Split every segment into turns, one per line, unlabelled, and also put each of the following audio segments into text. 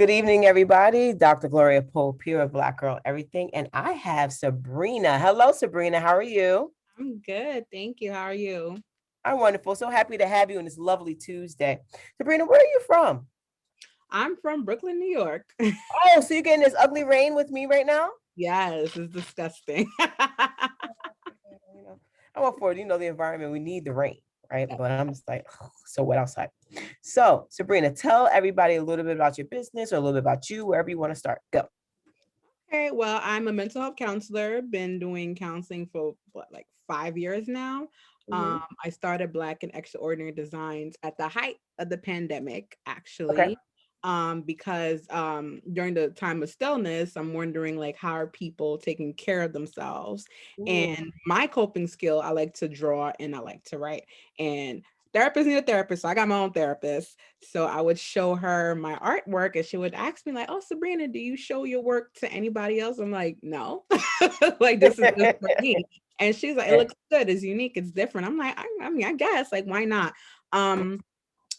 Good evening, everybody. Dr. Gloria Pope here of Black Girl Everything, and I have Sabrina. Hello, Sabrina. How are you?
I'm good. Thank you. How are you?
I'm wonderful. So happy to have you on this lovely Tuesday. Sabrina, where are you from?
I'm from Brooklyn, New York.
Oh, so you're getting this ugly rain with me right now?
Yes, it's disgusting.
You know, I'm all for it. The environment, we need the rain, right? But I'm just like, so wet outside. So, Sabrina, tell everybody a little bit about your business or a little bit about you, wherever you want to start. Go.
Okay, well, I'm a mental health counselor. Been doing counseling for like 5 years now.
Hmm.
I started Black and Extraordinary Designs at the height of the pandemic,
Okay.
actually. Because during the time of stillness, I'm wondering like how are people taking care of themselves?
Ooh.
And my coping skill, I like to draw and I like to write. And therapists need a therapist, so I got my own therapist. So I would show her my artwork and she would ask me like, "Oh, Sabrina, do you show your work to anybody else?" I'm like, "No." Like this is just for me. And she's like, "It
Okay.
looks good, it's unique, it's different." I'm like, I mean, I guess like why not? Um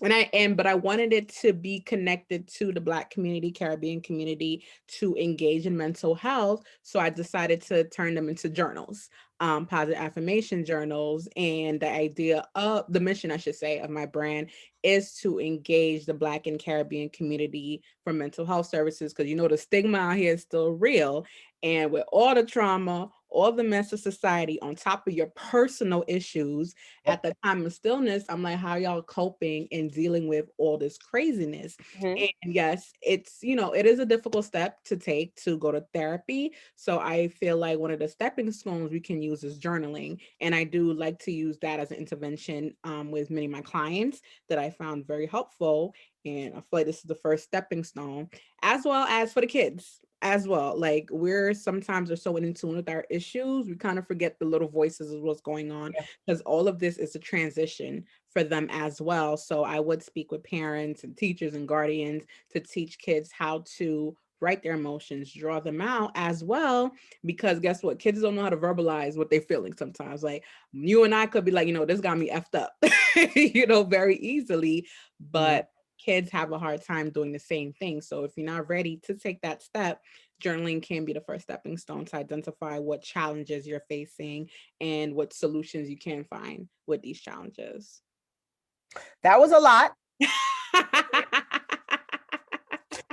but I wanted it to be connected to the Black community, Caribbean community, to engage in mental health. So I decided to turn them into journals, positive affirmation journals. And the idea of the mission, I should say, of my brand is to engage the Black and Caribbean community for mental health services. Because the stigma out here is still real. And with all the trauma, all the mess of society on top of your personal issues, at
Yep.
the time of stillness, I'm like, how y'all coping and dealing with all this craziness?
Mhm.
And yes, it is a difficult step to take to go to therapy. So I feel like one of the stepping stones we can use is journaling. And I do like to use that as an intervention with many of my clients that I found very helpful. And I feel like this is the first stepping stone, as well as for the kids as well. Like we're sometimes are so in tune with our issues, we kind of forget the little voices of what's going on
Yeah.
because all of this is a transition for them as well. So I would speak with parents and teachers and guardians to teach kids how to write their emotions, draw them out as well. Because guess what? Kids don't know how to verbalize what they're feeling sometimes. Like you and I could be like, this got me effed up, very easily.
Mhm.
But kids have a hard time doing the same thing. So if you're not ready to take that step, journaling can be the first stepping stone to identify what challenges you're facing and what solutions you can find with these challenges.
That was a lot.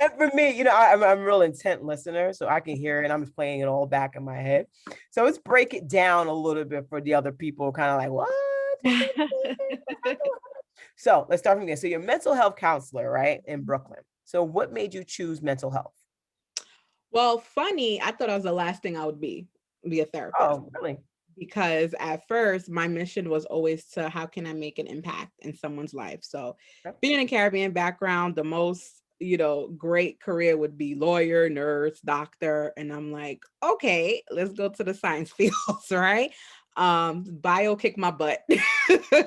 And for me, I'm a real intent listener, so I can hear it. I'm just playing it all back in my head. So let's break it down a little bit for the other people, kind of like, what? So let's start from there. So you're a mental health counselor, right, in Brooklyn. So what made you choose mental health?
Well, funny, I thought I was the last thing I would be a therapist.
Oh, really?
Because at first my mission was always to how can I make an impact in someone's life. So
Yep.
being in a Caribbean background, the most, great career would be lawyer, nurse, doctor. And I'm like, okay, let's go to the science fields, right? Bio kicked my butt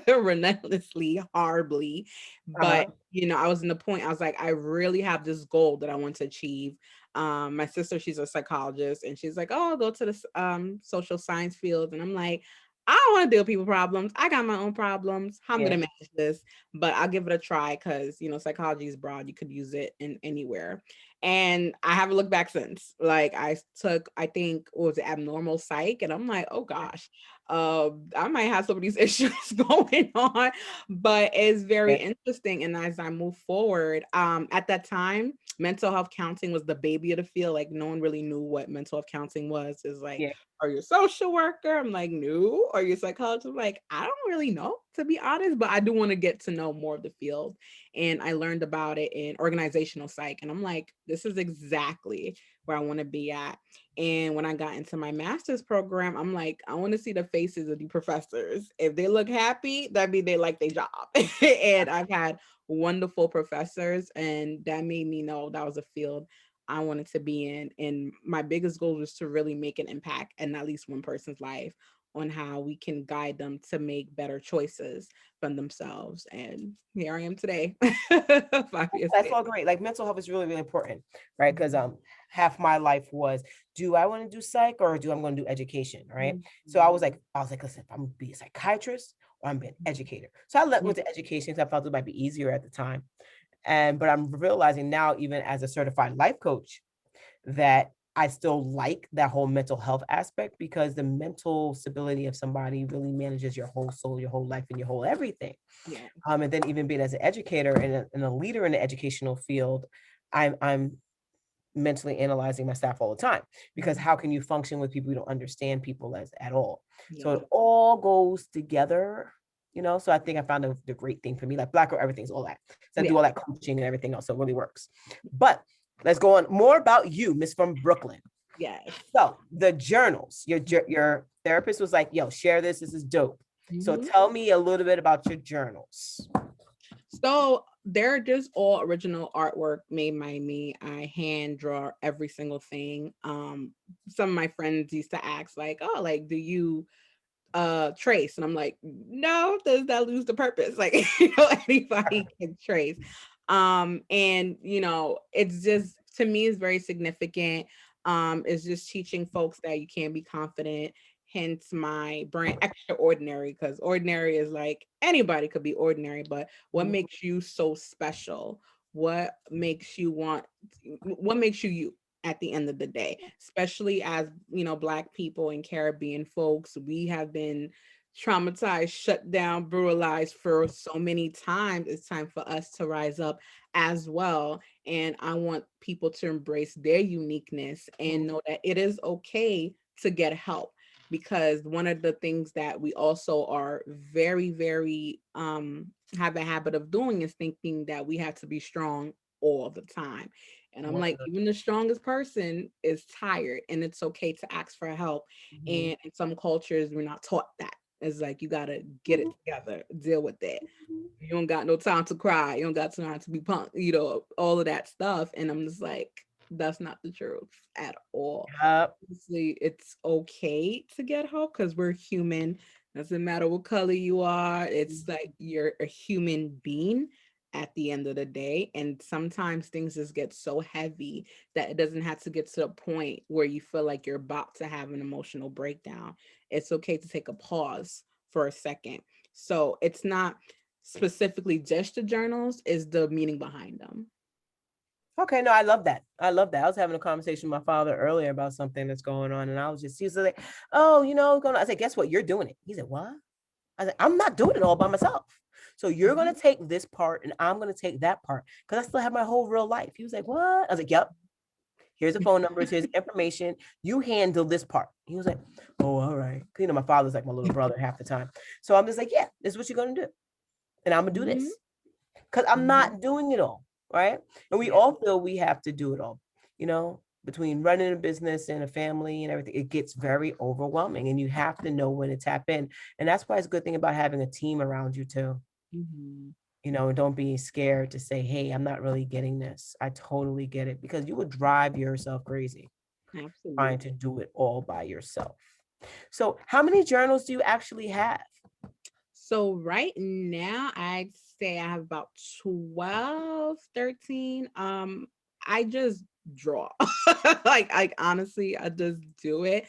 relentlessly, horribly. But,
Uh-huh.
I was in the point, I was like, I really have this goal that I want to achieve. My sister, she's a psychologist, and she's like, "Oh, I'll go to the social science field," and I'm like, "I don't want to deal with people problems. I got my own problems. How I'm gonna
Yeah.
manage this, but I'll give it a try because psychology is broad. You could use it in anywhere." And I haven't looked back since. Like I took, I think, what was it, abnormal psych, and I'm like, "Oh gosh, I might have some of these issues going on." But it's very
Yeah.
interesting, and as I move forward, at that time mental health counseling was the baby of the field. Like no one really knew what mental health counseling was. Is like,
Yeah.
are you a social worker? I'm like, no. Are you a psychologist? I'm like, I don't really know, to be honest, but I do want to get to know more of the field. And I learned about it in organizational psych. And I'm like, this is exactly where I want to be at. And when I got into my master's program, I'm like, I want to see the faces of the professors. If they look happy, that means they like their job. And I've had wonderful professors, and that made me know that was a field I wanted to be in. And my biggest goal was to really make an impact in at least one person's life on how we can guide them to make better choices from themselves. And here I am today, 5 years
That's
later.
all great. Like mental health is really, really important, right? Because half my life was, do I want to do psych or do I'm going to do education, right? So
Mhm.
I was like, listen, if I'm gonna be a psychiatrist or I'm being an educator. So I went to education because I felt it might be easier at the time. But I'm realizing now, even as a certified life coach, that I still like that whole mental health aspect, because the mental stability of somebody really manages your whole soul, your whole life, and your whole everything.
Yeah.
And then even being as an educator and a leader in the educational field, I'm mentally analyzing my staff all the time, because how can you function with people you don't understand people as at all? So
Yeah.
it all goes together, So I think I found the great thing for me, like Black Girl Everything's all that. So I do
Yeah.
all that coaching and everything else, so it really works. But let's go on more about you, Miss from Brooklyn.
Yes.
So the journals, your therapist was like, "Yo, share this. This is dope." So
Mhm.
tell me a little bit about your journals.
So they're just all original artwork made by me. I hand draw every single thing. Some of my friends used to ask, like, oh, like, do you trace? And I'm like, no, does that lose the purpose? Like, anybody can trace. And it's just, to me, it's very significant. It's just teaching folks that you can be confident, hence my brand Extraordinary, because ordinary is like anybody could be ordinary, but what makes you so special? What makes you what makes you you at the end of the day, especially as Black people and Caribbean folks, we have been traumatized, shut down, brutalized for so many times. It's time for us to rise up as well. And I want people to embrace their uniqueness and know that it is okay to get help. Because one of the things that we also are very, very have a habit of doing is thinking that we have to be strong all the time. And I'm like, even the strongest person is tired, and it's okay to ask for help. And in some cultures, we're not taught that. It's like, you got to get it together, deal with it. You don't got no time to cry. You don't got time to be punk, all of that stuff. And I'm just like, that's not the truth at all.
Yep.
Obviously, it's okay to get help because we're human. Doesn't matter what color you are. It's like you're a human being at the end of the day. And sometimes things just get so heavy that it doesn't have to get to the point where you feel like you're about to have an emotional breakdown. It's okay to take a pause for a second. So it's not specifically just the journals, is the meaning behind them.
Okay, no, I love that. I love that. I was having a conversation with my father earlier about something that's going on, and he was like, "Oh, going on." I said, "Guess what? You're doing it." He said, "What?" I said, "I'm not doing it all by myself. So you're going to take this part, and I'm going to take that part, because I still have my whole real life." He was like, "What?" I was like, "Yep. Here's the phone numbers. Here's information. You handle this part." He was like, "Oh, all right." My father's like my little brother half the time. So I'm just like, "Yeah, this is what you're going to do, and I'm gonna do
Mhm.
this." Because I'm
Mhm.
not doing it all, right? And we
Yeah.
all feel we have to do it all, between running a business and a family and everything. It gets very overwhelming, and you have to know when to tap in. And that's why it's a good thing about having a team around you too.
Mhm.
And don't be scared to say, "Hey, I'm not really getting this." I totally get it, because you would drive yourself crazy trying
Absolutely.
to do it all by yourself. So how many journals do you actually have?
So right now, I'd say I have about 12, 13. I just draw. like honestly, I just do it.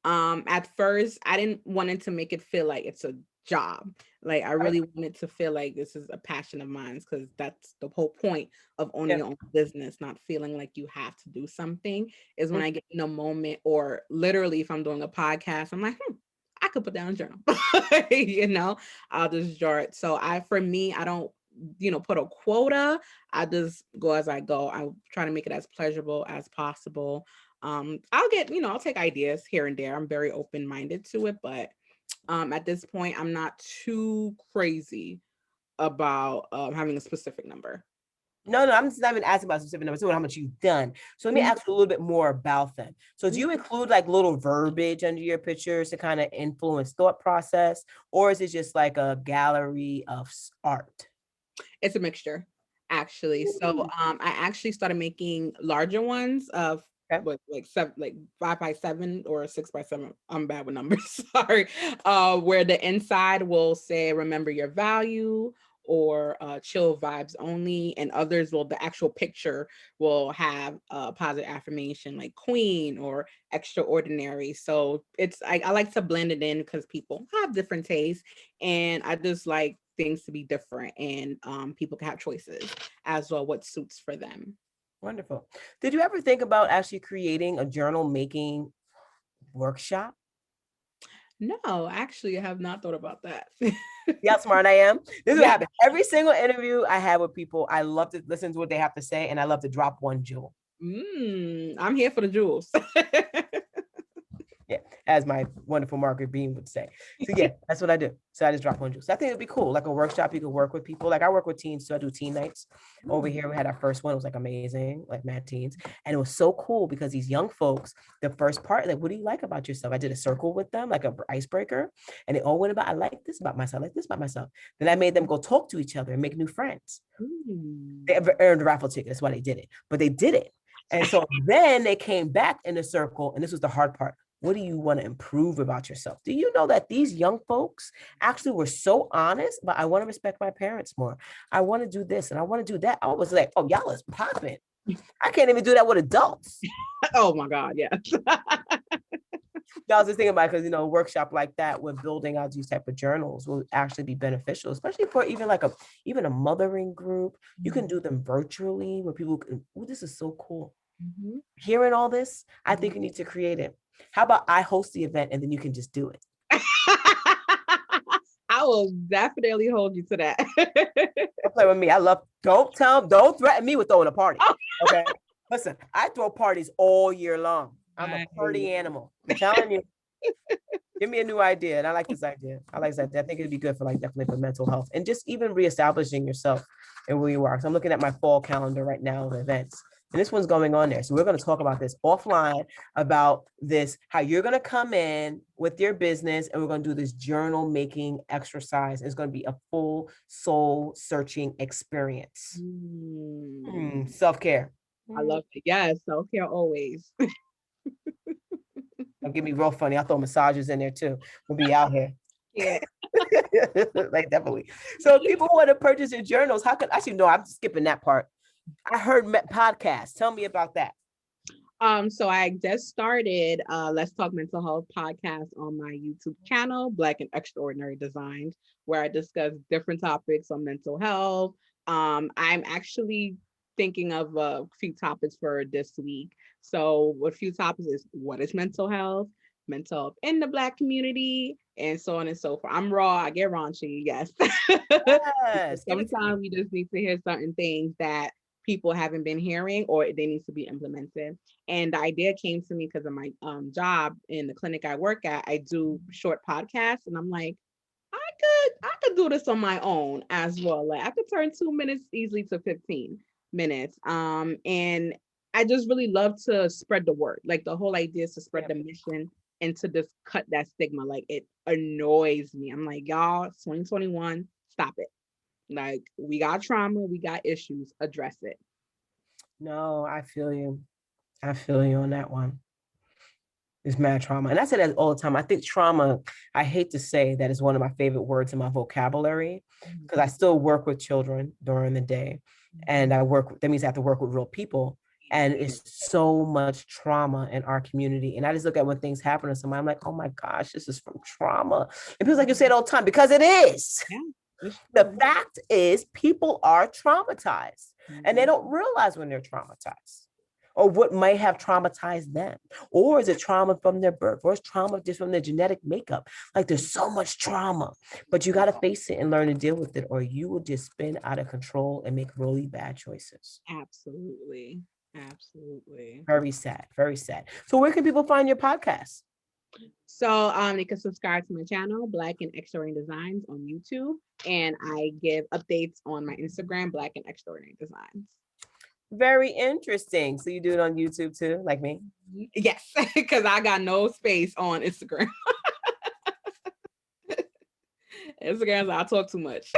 At first, I didn't want it to make it feel like it's a job. Like, I
Right?
really wanted to feel like this is a passion of mine, because that's the whole point of owning
Yeah.
your own business, not feeling like you have to do something. Is when
Mm.
I get in a moment, or literally if I'm doing a podcast, I'm like, I could put down a journal. you know, I'll just draw it. So for me, I don't, put a quota. I just go as I go. I try to make it as pleasurable as possible. I'll take ideas here and there. I'm very open-minded to it, but at this point, I'm not too crazy about having a specific number.
No, no, I'm just not even asking about specific numbers, how much you've done. So let me
Mhm.
ask you a little bit more about them. So do you include like little verbiage under your pictures to kind of influence thought process, or is it just like a gallery of art?
It's a mixture, actually. So
Ooh.
I actually started making larger ones of
Okay.
what, like 5 by 7 or 6 by 7. I'm bad with numbers. Sorry. Where the inside will say "Remember your value" or "Chill vibes only," and others will, the actual picture will have a positive affirmation like "Queen" or "Extraordinary." So I like to blend it in because people have different tastes, and I just like things to be different, and people can have choices as well, what suits for them.
Wonderful. Did you ever think about actually creating a journal making workshop?
No, actually, I have not thought about that.
See how smart I am? This is what
Yeah.
happens. Every single interview I have with people, I love to listen to what they have to say, and I love to drop one jewel.
I'm here for the jewels.
Yeah, as my wonderful Margaret Bean would say. So yeah, that's what I do. So I just drop one jewel. So I think it'd be cool, like a workshop. You could work with people. Like I work with teens, so I do teen nights. Over here, we had our first one. It was like amazing, like mad teens, and it was so cool because these young folks, the first part, like, what do you like about yourself? I did a circle with them, like a icebreaker, and they all went about, I like this about myself, I like this about myself. Then I made them go talk to each other and make new friends. They ever earned a raffle ticket. That's why they did it, but they did it. And so then they came back in the circle, and this was the hard part. What do you want to improve about yourself? Do you know that these young folks actually were so honest, but I want to respect my parents more. I want to do this and I want to do that. I was like, oh, y'all is popping. I can't even do that with adults.
Oh my God, yeah.
I was just thinking about, because, a workshop like that with building out these type of journals will actually be beneficial, especially for even like a mothering group. You can do them virtually where people can, oh, this is so cool.
Mm-hmm.
Hearing all this, I think you need to create it. How about I host the event and then you can just do it?
I will definitely hold you to that.
Don't play with me. Don't threaten me with throwing a party. Okay. Listen, I throw parties all year long. I'm a party animal. I'm telling you. Give me a new idea. And I like this idea. I think it'd be good for definitely for mental health and just even reestablishing yourself and where you are. So I'm looking at my fall calendar right now of events. And this one's going on there. So we're going to talk about this offline, about this, how you're going to come in with your business and we're going to do this journal making exercise. It's going to be a full soul searching experience. Self-care.
I love it. Yes, self-care always.
Don't get me real funny. I'll throw massages in there too. We'll be out here.
Yeah.
Definitely. So if people want to purchase your journals, how can, actually, no, I'm skipping that part. I heard podcasts. Tell me about that.
So I just started Let's Talk Mental Health podcast on my YouTube channel, Black and Extraordinary Designs, where I discuss different topics on mental health. I'm actually thinking of a few topics for this week. So a few topics is what is mental health in the Black community, and so on and so forth. I'm raw, I get raunchy, yes.
Yes.
Sometimes we just need to hear certain things that people haven't been hearing or they need to be implemented. And the idea came to me because of my job in the clinic I work at. I do short podcasts, and I'm like, I could do this on my own as well. Like I could turn 2 minutes easily to 15 minutes. And I just really love to spread the word. Like the whole idea is to spread the mission and to just cut that stigma. Like it annoys me. I'm like, y'all, 2021, stop it. Like we got trauma, we got issues, address it.
No, I feel you. I feel you on that one. It's mad trauma. And I say that all the time. I think trauma, I hate to say that is one of my favorite words in my vocabulary because I still work with children during the day. And that means I have to work with real people. And it's so much trauma in our community. And I just look at when things happen to somebody, I'm like, oh my gosh, this is from trauma. And people like you say it all the time because it is. Yeah. The fact is people are traumatized and they don't realize when they're traumatized or what might have traumatized them. Or is it trauma from their birth? Or is trauma just from their genetic makeup? Like there's so much trauma, but you got to face it and learn to deal with it or you will just spin out of control and make really bad choices.
Absolutely. Absolutely.
Very sad. Very sad. So where can people find your podcast?
So they can subscribe to my channel, Black and Extraordinary Designs on YouTube. And I give updates on my Instagram, Black and Extraordinary Designs.
Very interesting. So you do it on YouTube too, like me?
Yes, because I got no space on Instagram. Instagram, I talk too much.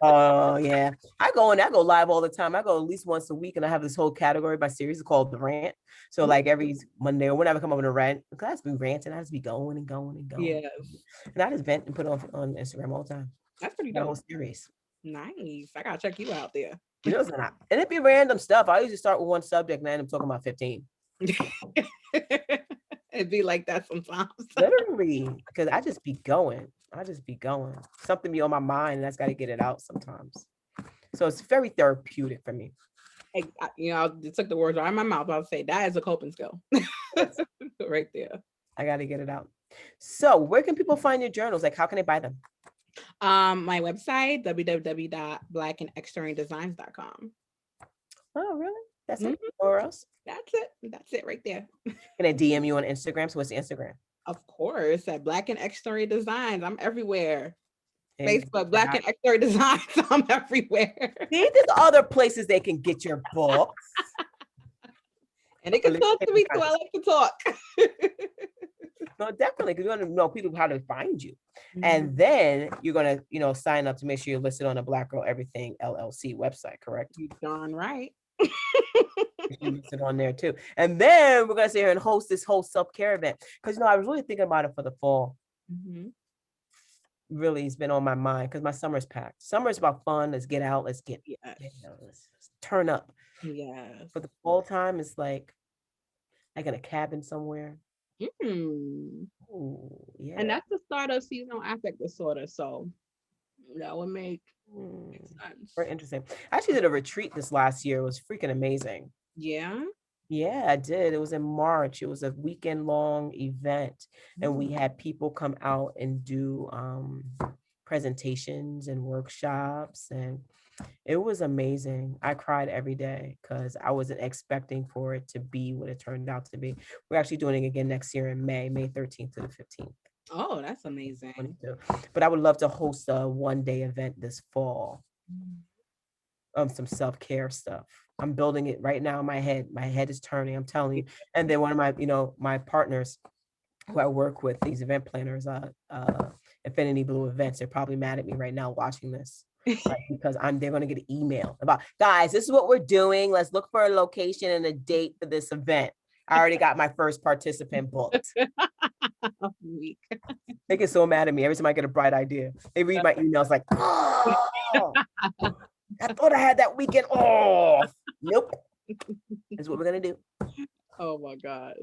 Oh yeah, I go live all the time. I go at least once a week, and I have this whole category by series called the rant. So like every Monday or whenever I come up with a rant, because I just be ranting, I just be going and going and going.
Yes.
And I just vent and put it on Instagram all the time.
That's pretty dope.
Whole series.
Nice. I gotta check you out there.
You know, and it'd be random stuff. I usually start with one subject and I end up talking about 15.
It'd be like that sometimes.
Literally, because I just be going. I just be going. Something be on my mind and that's got to get it out sometimes. So it's very therapeutic for me.
I took the words out of my mouth. I'll say that is a coping skill right there.
I got to get it out. So where can people find your journals? Like, how can they buy them?
My website, www.blackandextraordinarydesigns.com.
Oh, really? That's
Mhm.
it? Or else?
That's it. That's it right there.
Can I DM you on Instagram? So what's the Instagram?
Of course, at Black and Extraordinary Designs. I'm everywhere. Facebook, Black and
Exactly.
Extraordinary Designs. I'm everywhere.
See, there's other places they can get your books.
And they can talk to me too. I like to talk.
No, definitely, because you want to know people how to find you.
Mhm.
And then you're going to, sign up to make sure you're listed on the Black Girl Everything LLC website, correct?
You darn right.
You listed on there too. And then we're going to sit here and host this whole self-care event. Because, I was really thinking about it for the fall.
Mhm.
Really, it's been on my mind because my summer's packed. Summer is about fun. Let's get out. Let's get,
Yes.
let's turn up.
Yes.
But the fall time is like in a cabin somewhere.
Mm.
Ooh, yeah.
And that's the start of seasonal affect disorder. So that would make sense.
Very interesting. I actually did a retreat this last year. It was freaking amazing.
Yeah.
Yeah, I did. It was in March. It was a weekend long event, and we had people come out and do presentations and workshops, and it was amazing. I cried every day because I wasn't expecting for it to be what it turned out to be. We're actually doing it again next year in May 13th to the 15th.
Oh, that's amazing.
But I would love to host a one-day event this fall. Some self-care stuff. I'm building it right now in my head. My head is turning, I'm telling you. And then one of my, my partners who I work with, these event planners, Infinity Blue Events, they're probably mad at me right now watching this. Right? Because they're going to get an email about, guys, this is what we're doing. Let's look for a location and a date for this event. I already got my first participant booked. They get so mad at me every time I get a bright idea. They read my emails like, oh, I thought I had that weekend off. Nope. That's what we're going to do.
Oh my gosh.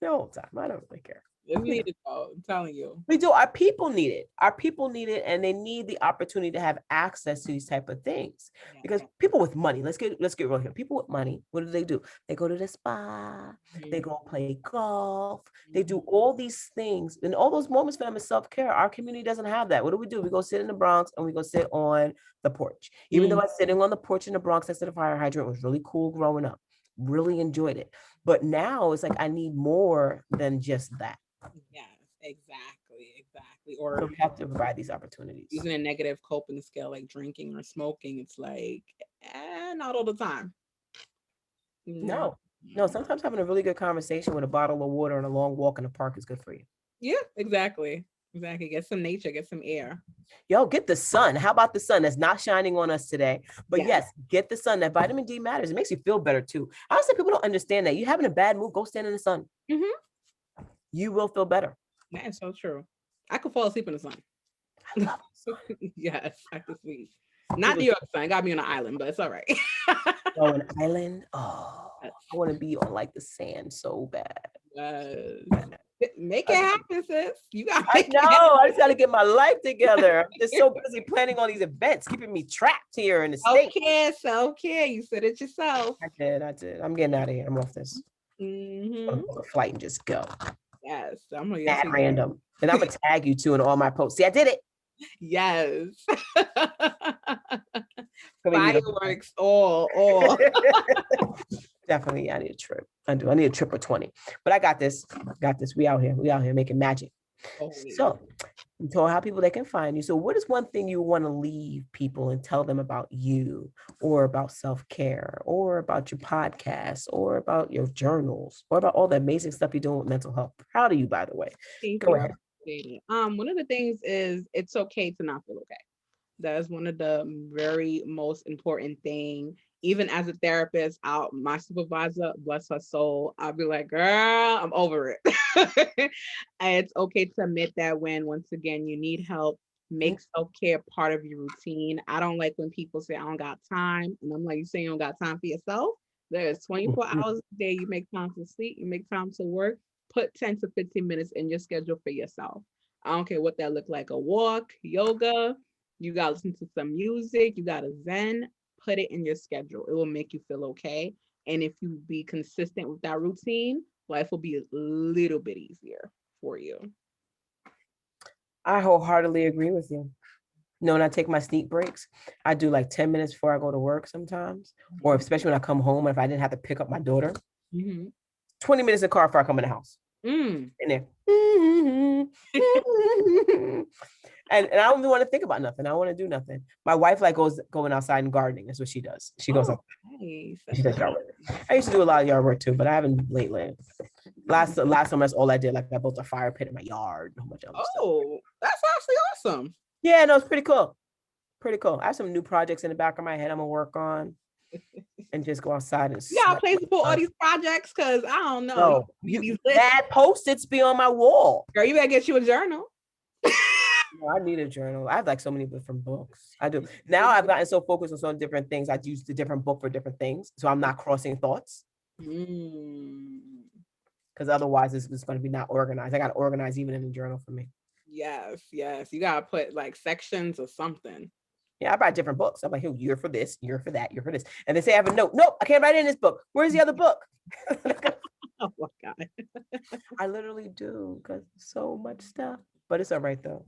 The whole time. I don't really care.
It's needed though, I'm telling you.
We do. Our people need it. Our people need it, and they need the opportunity to have access to these type of things. Because people with money, let's get real here. People with money, what do? They go to the spa, they go play golf, they do all these things. And all those moments for them is self-care. Our community doesn't have that. What do? We go sit in the Bronx and we go sit on the porch. Even though sitting on the porch in the Bronx next to the fire hydrant was really cool growing up. Really enjoyed it. But now it's like I need more than just that.
Yes, exactly. Or
so we have to provide these opportunities.
Using a negative coping skill like drinking or smoking, it's like, not all the time.
No, sometimes having a really good conversation with a bottle of water and a long walk in the park is good for you.
Yeah, exactly. Get some nature, get some air.
Yo, get the sun. How about the sun that's not shining on us today? But yes, get the sun. That vitamin D matters. It makes you feel better too. Honestly, people don't understand that. You having a bad mood, go stand in the sun. You will feel better.
That is so true. I could fall asleep in the sun.
I love the sun.
Yes, I could sleep. Not New York sun. Got me on an island, but it's all right.
Oh, an island? Oh, I want to be on like the sand so bad.
Make it happen, sis. You got.
I know. I just got to get my life together. I'm just so busy planning all these events, keeping me trapped here in the state.
Self-care. You said it yourself.
I did. I'm getting out of here. I'm off this. I'm gonna book a flight and just go.
Yes, I'm gonna
get random. And I'm gonna tag you too in all my posts. See, I did it.
Yes. Fireworks, all.
Definitely, I need a trip. I do. I need a trip or 20. But I got this. We out here making magic. So you told how people they can find you. So what is one thing you want to leave people and tell them about you, or about self-care, or about your podcast, or about your journals, or about all the amazing stuff you're doing with mental health? Proud of you, by the way. Go ahead.
One of the things is it's okay to not feel okay. That is one of the very most important thing. Even as a therapist, my supervisor, bless her soul, I'll be like, girl, I'm over it. And it's okay to admit that when, once again, you need help, make self-care part of your routine. I don't like when people say, I don't got time. And I'm like, you say you don't got time for yourself? There's 24 hours a day. You make time to sleep, you make time to work. Put 10 to 15 minutes in your schedule for yourself. I don't care what that look like, a walk, yoga, you gotta listen to some music, you gotta zen, put it in your schedule. It will make you feel okay. And if you be consistent with that routine, life will be a little bit easier for you.
I wholeheartedly agree with you. When I take my sneak breaks, I do like 10 minutes before I go to work sometimes, or especially when I come home, if I didn't have to pick up my daughter, 20 minutes in the car before I come in the house. In there. And I don't even want to think about nothing. I don't want to do nothing. My wife like going outside and gardening. That's what she does. She goes up.
Nice.
She does yard work. I used to do a lot of yard work too, but I haven't lately. Last summer, that's all I did. Like I built a fire pit in my yard and a whole bunch of other stuff.
That's actually awesome.
Yeah, no, it's pretty cool. Pretty cool. I have some new projects in the back of my head I'm gonna work on and just go outside and
Yeah, place to put all these projects because I don't know.
That Post-its be on my wall.
Girl, you better get you a journal.
I need a journal. I have like so many different books. I do. Now I've gotten so focused on so many different things. I use the different book for different things. So I'm not crossing thoughts. Because otherwise it's going to be not organized. I got to organize even in the journal for me.
Yes. You got to put like sections or something.
Yeah, I buy different books. I'm like, hey, you're for this, you're for that, you're for this. And they say I have a note. Nope, I can't write it in this book. Where's the other book?
Oh my God.
I literally do because so much stuff. But it's all right though.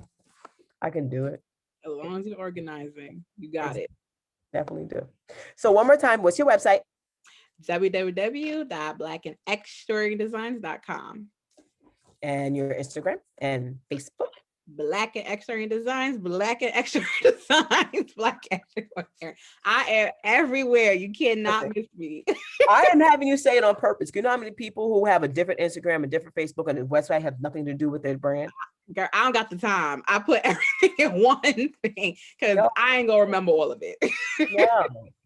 I can do it.
As long as you're organizing, you got it.
Definitely do. So one more time, what's your website?
www.blackandextraordinarydesigns.com.
And your Instagram and Facebook?
Black and Extraordinary Designs, Black and Extraordinary Designs, Black and Extraordinary. I am everywhere. You cannot miss me.
I am having you say it on purpose. You know how many people who have a different Instagram, a different Facebook, and a website have nothing to do with their brand?
Girl, I don't got the time. I put everything in one thing because I ain't gonna remember all of it.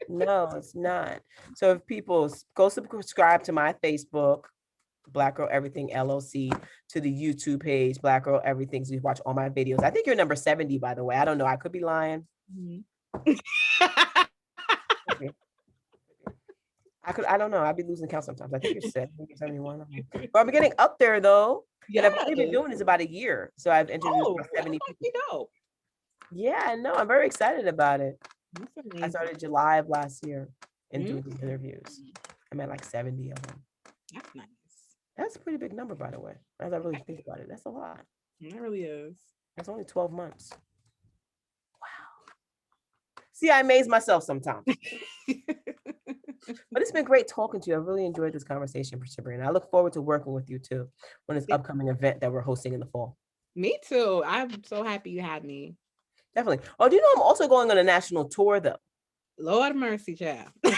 No, it's not. So if people go subscribe to my Facebook, Black Girl Everything LLC, to the YouTube page, Black Girl Everything, so you watch all my videos. I think you're number 70, by the way. I don't know. I could be lying. I don't know. I'd be losing count sometimes. I think you're 70, 71. But I'm getting up there though. Yeah, I've only been doing this about a year. So I've introduced 70 people. Yeah, I know. I'm very excited about it. I started July of last year and doing these interviews. I'm at like 70 of them.
That's nice.
That's a pretty big number, by the way. As I really think about it, that's a lot.
It really is.
That's only 12 months. Wow. See, I amaze myself sometimes. But it's been great talking to you. I really enjoyed this conversation, Sabrina. I look forward to working with you too on this upcoming event that we're hosting in the fall.
Me too. I'm so happy you had me.
Definitely. Oh, do you know I'm also going on a national tour though?
Lord mercy, child.
Because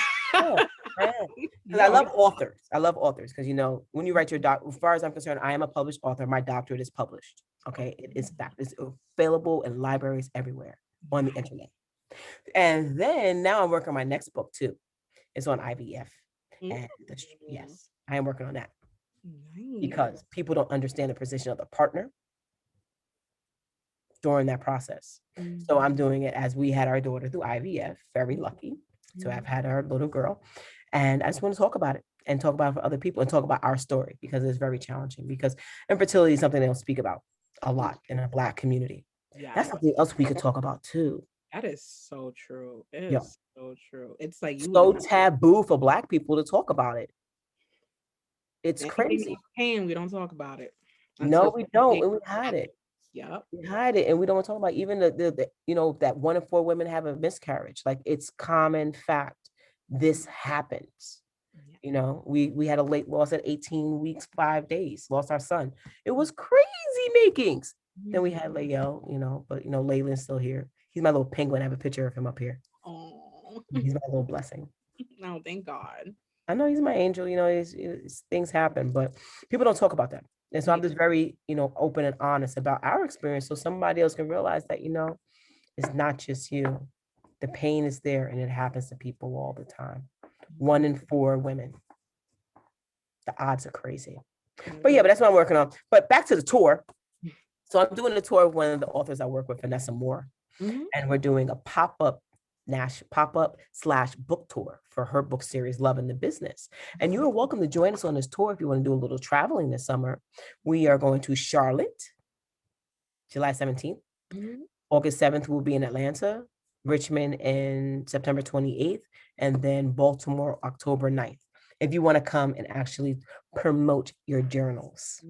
I love authors. I love authors because, you know, when you write your as far as I'm concerned, I am a published author. My doctorate is published. Okay. It is fact. It's available in libraries everywhere on the internet. And then now I'm working on my next book too. It's on IVF. And yes, I am working on that. Nice. Because people don't understand the position of the partner during that process. So I'm doing it as we had our daughter through IVF, very lucky. So I've had our little girl, and I just want to talk about it and talk about it for other people and talk about our story because it's very challenging because infertility is something they don't speak about a lot in a Black community. Yeah. That's something else we could talk about too.
That is so true. It is so true. It's like
so taboo for Black people to talk about it. It's crazy.
Pain, we don't talk about it.
No, we don't. And we hide it.
Yeah,
we hide it, and we don't want to talk about even the you know that 1 in 4 women have a miscarriage. Like it's common fact. This happens. You know, we had a late loss at 18 weeks, 5 days. Lost our son. It was crazy makings. Then we had Layel, you know, but you know Laylin's still here. He's my little penguin. I have a picture of him up here. Oh, he's my little blessing.
No, thank God.
I know he's my angel. You know, things happen, but people don't talk about that. And so I'm just very, you know, open and honest about our experience so somebody else can realize that, you know, it's not just you. The pain is there and it happens to people all the time. 1 in 4 women. The odds are crazy. But yeah, but that's what I'm working on. But back to the tour. So I'm doing a tour of one of the authors I work with, Vanessa Moore. And we're doing a pop-up /book tour for her book series, Love in the Business. And you are welcome to join us on this tour if you want to do a little traveling this summer. We are going to Charlotte, July 17th.
Mhm.
August 7th, we'll be in Atlanta, Richmond in September 28th, and then Baltimore, October 9th. If you want to come and actually promote your journals.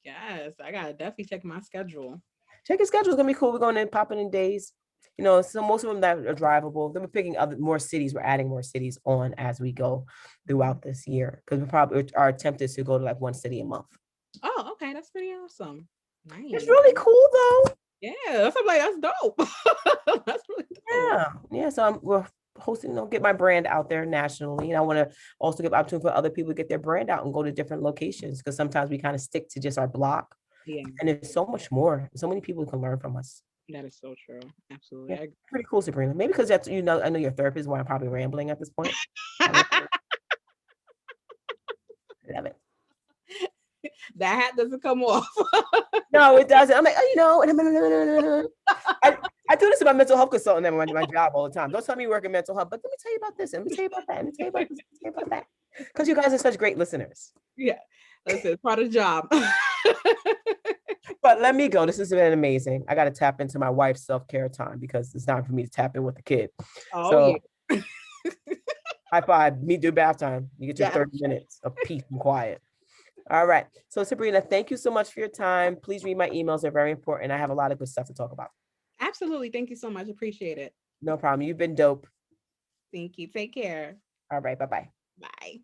Yes, I gotta definitely check my schedule.
Check your schedule. It's going to be cool. We're going to pop in days. You know, so most of them that are drivable. Then we're picking more cities. We're adding more cities on as we go throughout this year. Because our attempt is to go to like one city a month.
Oh, okay, that's pretty awesome.
It's
Nice.
really cool though.
Yeah, I'm like, that's dope. That's really dope.
Yeah. So we're hosting, get my brand out there nationally. And I want to also give opportunity for other people to get their brand out and go to different locations, because sometimes we kind of stick to just our block.
Yeah,
And there's so much more. So many people can learn from us.
that is so true. Absolutely.
Yeah, pretty cool, Sabrina. Maybe because that's, I know your therapist, why I'm probably rambling at this point. I love it.
That hat doesn't come off.
No, it doesn't. I'm like, I do this to my mental health consultant at my job all the time. Don't tell me you work in mental health, but let me tell you about this. Let me tell you about that. Let me tell you about this. Let me tell you about that. Because you guys are such great listeners.
Yeah, listen, part of the job.
But let me go. This has been amazing. I got to tap into my wife's self-care time because it's time for me to tap in with the kid.
Oh,
So
yeah.
high five. Me do bath time. You get your
Yeah.
30 minutes of peace and quiet. All right. So Sabrina, thank you so much for your time. Please read my emails. They're very important. I have a lot of good stuff to talk about.
Absolutely. Thank you so much. Appreciate it.
No problem. You've been dope.
Thank you. Take care.
All right. Bye-bye.
Bye.